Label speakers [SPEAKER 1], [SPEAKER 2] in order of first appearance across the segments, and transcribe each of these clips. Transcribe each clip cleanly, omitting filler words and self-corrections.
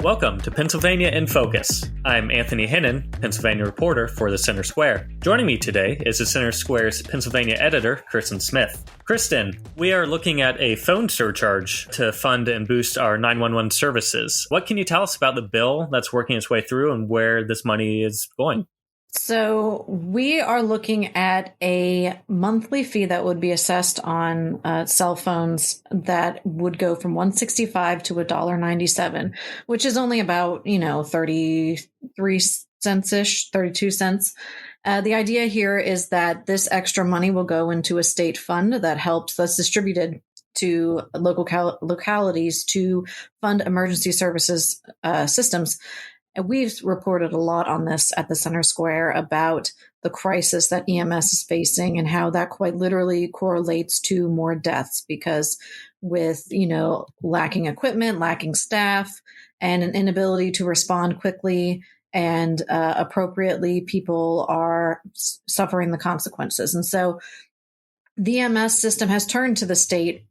[SPEAKER 1] Welcome to Pennsylvania in Focus. I'm Anthony Hinnon, Pennsylvania reporter for the Center Square. Joining me today is the Center Square's Pennsylvania editor, Kristen Smith. Kristen, we are looking at a phone surcharge to fund and boost our 911 services. What can you tell us about the bill that's working its way through and where this money is going?
[SPEAKER 2] So we are looking at a monthly fee that would be assessed on cell phones that would go from $1.65 to $1.97, which is only about, 33 cents-ish, 32 cents. The idea here is that this extra money will go into a state fund that's distributed to local localities to fund emergency services systems. And we've reported a lot on this at the Center Square about the crisis that EMS is facing and how that quite literally correlates to more deaths because with, lacking equipment, lacking staff, and an inability to respond quickly and appropriately, people are suffering the consequences. And so the EMS system has turned to the state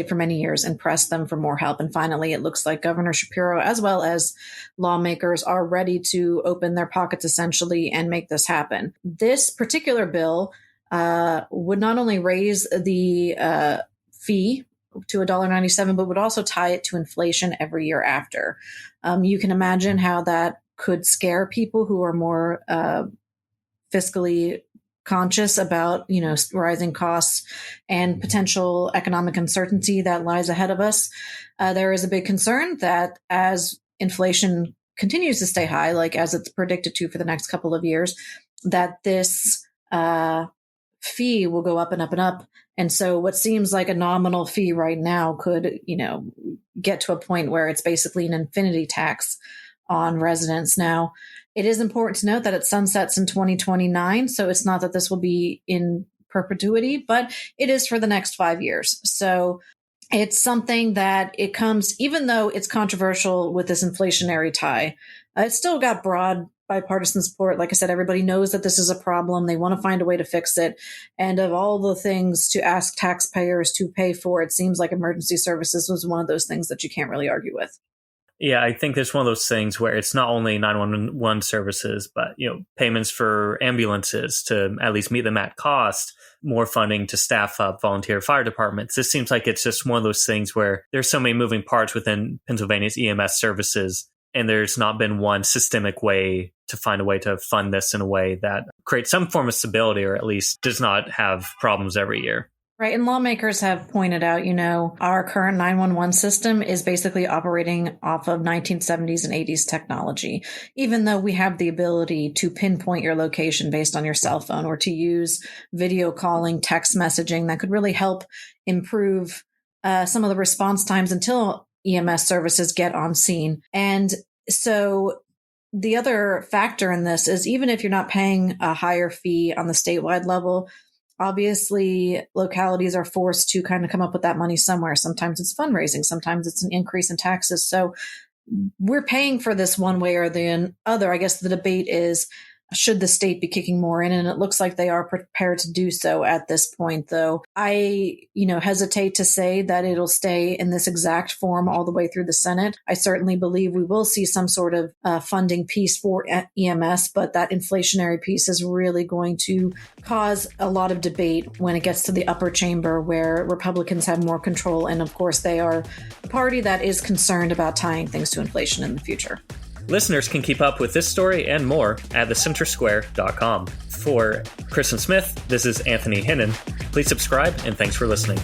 [SPEAKER 2] for many years and pressed them for more help. And finally, it looks like Governor Shapiro, as well as lawmakers, are ready to open their pockets essentially and make this happen. This particular bill would not only raise the fee to $1.97, but would also tie it to inflation every year after. You can imagine how that could scare people who are more fiscally conscious about, rising costs and potential economic uncertainty that lies ahead of us. There is a big concern that as inflation continues to stay high, like as it's predicted to for the next couple of years, that this fee will go up and up and up. And so what seems like a nominal fee right now could, get to a point where it's basically an infinity tax on residents. Now, it is important to note that it sunsets in 2029, so it's not that this will be in perpetuity, but it is for the next 5 years. So it's something that it comes, even though it's controversial with this inflationary tie, it's still got broad bipartisan support. Like I said, everybody knows that this is a problem. They want to find a way to fix it. And of all the things to ask taxpayers to pay for, it seems like emergency services was one of those things that you can't really argue with.
[SPEAKER 1] Yeah, I think there's one of those things where it's not only 911 services, but, payments for ambulances to at least meet them at cost, more funding to staff up volunteer fire departments. This seems like it's just one of those things where there's so many moving parts within Pennsylvania's EMS services, and there's not been one systemic way to find a way to fund this in a way that creates some form of stability or at least does not have problems every year.
[SPEAKER 2] Right. And lawmakers have pointed out, our current 911 system is basically operating off of 1970s and 80s technology, even though we have the ability to pinpoint your location based on your cell phone or to use video calling, text messaging that could really help improve some of the response times until EMS services get on scene. And so the other factor in this is even if you're not paying a higher fee on the statewide level, obviously, localities are forced to kind of come up with that money somewhere. Sometimes it's fundraising. Sometimes it's an increase in taxes. So we're paying for this one way or the other. I guess the debate is, should the state be kicking more in? And it looks like they are prepared to do so at this point, though. I, hesitate to say that it'll stay in this exact form all the way through the Senate. I certainly believe we will see some sort of funding piece for EMS, but that inflationary piece is really going to cause a lot of debate when it gets to the upper chamber where Republicans have more control. And of course, they are a party that is concerned about tying things to inflation in the future.
[SPEAKER 1] Listeners can keep up with this story and more at thecentersquare.com. For Kristen Smith, this is Anthony Hinnon. Please subscribe, and thanks for listening.